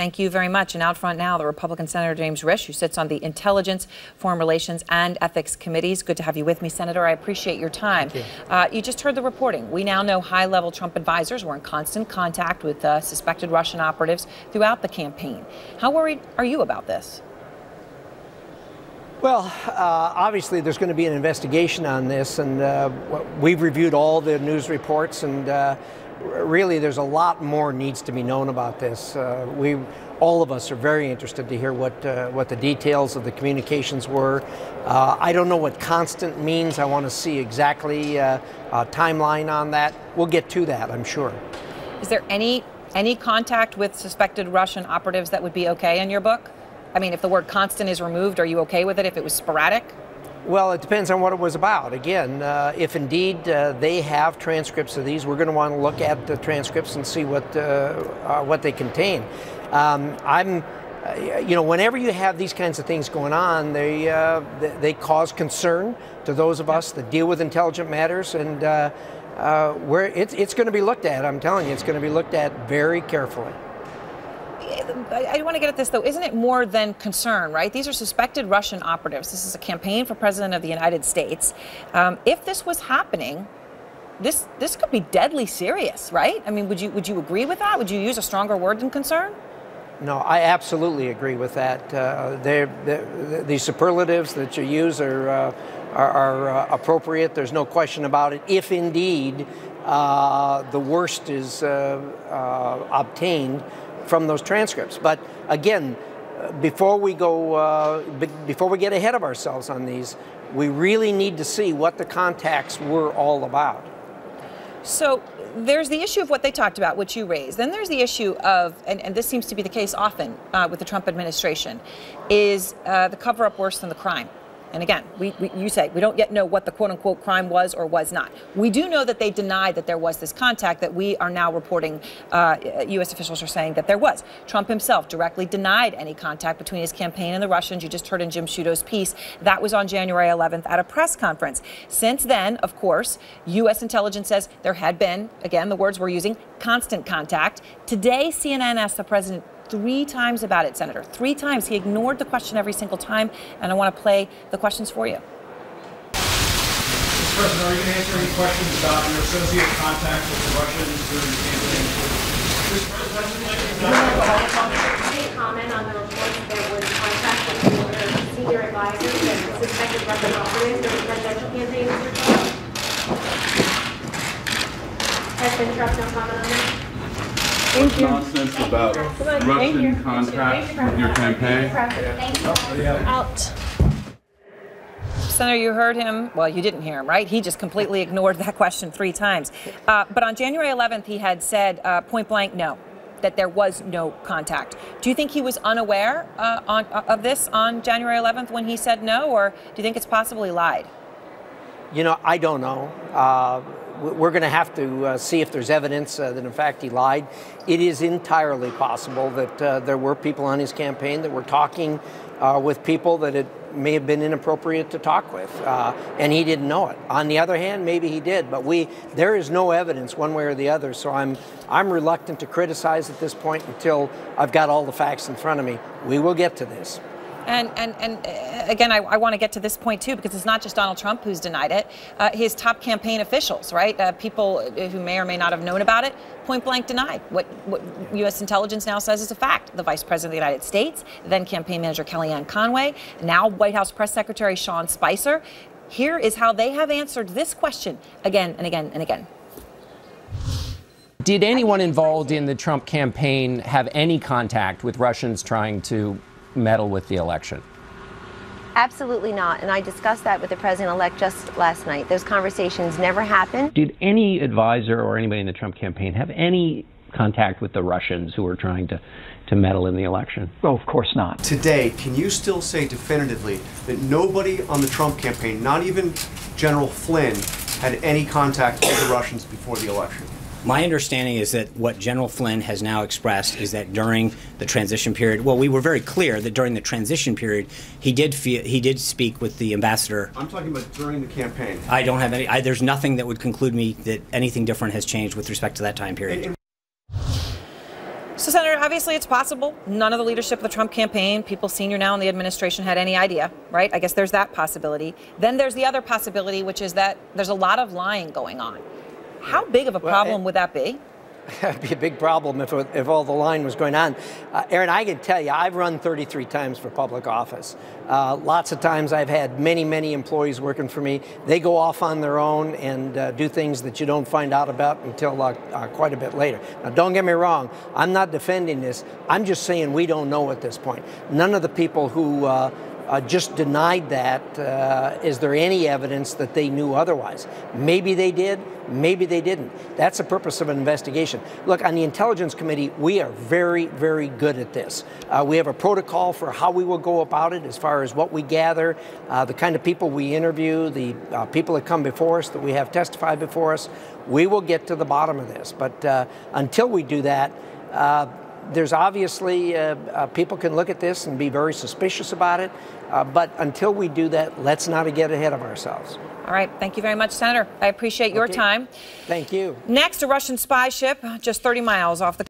Thank you very much. And out front now, the Republican Senator James Risch, who sits on the Intelligence, Foreign Relations, and Ethics Committees. Good to have you with me, Senator. I appreciate your time. You just heard the reporting. We now know high-level Trump advisors were in constant contact with suspected Russian operatives throughout the campaign. How worried are you about this? Well, obviously there's going to be an investigation on this, and we've reviewed all the news reports, and really there's a lot more needs to be known about this. All of us are very interested to hear what the details of the communications were. I don't know what constant means. I want to see exactly a timeline on that. We'll get to that, I'm sure. Is there any contact with suspected Russian operatives that would be okay in your book? I mean, if the word constant is removed, are you okay with it if it was sporadic? Well, it depends on what it was about. Again, if indeed they have transcripts of these, we're going to want to look at the transcripts and see what they contain. Whenever you have these kinds of things going on, they cause concern to those of us that deal with intelligent matters, and it's going to be looked at. I'm telling you, it's going to be looked at very carefully. I want to get at this, though. Isn't it more than concern, right? These are suspected Russian operatives. This is a campaign for President of the United States. If this was happening, this could be deadly serious, right? I mean, would you agree with that? Would you use a stronger word than concern? No, I absolutely agree with that. The superlatives that you use are appropriate. There's no question about it. If indeed the worst is obtained from those transcripts. But again, before we get ahead of ourselves on these, we really need to see what the contacts were all about. So there's the issue of what they talked about, which you raised. Then there's the issue of, and this seems to be the case often with the Trump administration, is the cover-up worse than the crime? And again, you say we don't yet know what the quote-unquote crime was or was not. We do know that they denied that there was this contact that we are now reporting. U.S. officials are saying that there was. Trump himself directly denied any contact between his campaign and the Russians. You just heard in Jim Sciutto's piece. That was on January 11th at a press conference. Since then, of course, U.S. intelligence says there had been, again, the words we're using, constant contact. Today, CNN asked the president 3 times about it, Senator. 3 times. He ignored the question every single time, and I want to play the questions for you. Mr. President, are you going to answer any questions about your associate contact with the Russians during the campaign? Mr. President, any comment on the reports that there was contact with your senior advisors and suspected Russian operatives during the presidential campaign, Mr. Trump? President Trump, no comment on that? What nonsense about Russian contacts with your campaign? Out. Senator, you heard him. Well, you didn't hear him, right? He just completely ignored that question 3 times. But on January 11th, he had said point blank, no, that there was no contact. Do you think he was unaware of this on January 11th when he said no, or do you think it's possible he lied? You know, I don't know. We're going to have to see if there's evidence that, in fact, he lied. It is entirely possible that there were people on his campaign that were talking with people that it may have been inappropriate to talk with, and he didn't know it. On the other hand, maybe he did, but there is no evidence one way or the other, so I'm reluctant to criticize at this point until I've got all the facts in front of me. We will get to this. And again, I want to get to this point, too, because it's not just Donald Trump who's denied it. His top campaign officials, right, people who may or may not have known about it, point blank denied what U.S. intelligence now says is a fact. The Vice President of the United States, then campaign manager Kellyanne Conway, now White House Press Secretary Sean Spicer. Here is how they have answered this question again and again and again. Did anyone involved in the Trump campaign have any contact with Russians trying to meddle with the election? Absolutely not, and I discussed that with the president-elect just last night. Those conversations never happened. Did any advisor or anybody in the Trump campaign have any contact with the Russians who were trying to meddle in the election? Oh, of course not. Today, can you still say definitively that nobody on the Trump campaign, not even General Flynn, had any contact with the Russians before the election? My understanding is that what General Flynn has now expressed is that during the transition period, well, we were very clear that during the transition period, he did speak with the ambassador. I'm talking about during the campaign. I don't have any. There's nothing that would conclude me that anything different has changed with respect to that time period. So, Senator, obviously it's possible none of the leadership of the Trump campaign, people senior now in the administration, had any idea, right? I guess there's that possibility. Then there's the other possibility, which is that there's a lot of lying going on. How big of a problem would that be? It'd be a big problem if all the lying was going on. Erin, I can tell you, I've run 33 times for public office. Lots of times I've had many employees working for me. They go off on their own and do things that you don't find out about until quite a bit later. Now, don't get me wrong. I'm not defending this. I'm just saying we don't know at this point. None of the people who just denied that. Is there any evidence that they knew otherwise? Maybe they did, maybe they didn't. That's the purpose of an investigation. Look, on the Intelligence Committee, we are very good at this. We have a protocol for how we will go about it as far as what we gather, the kind of people we interview, the people that come before us, that we have testify before us. We will get to the bottom of this. But until we do that, there's obviously people can look at this and be very suspicious about it, but until we do that, let's not get ahead of ourselves. All right. Thank you very much, Senator. I appreciate your time. Thank you. Next, a Russian spy ship just 30 miles off the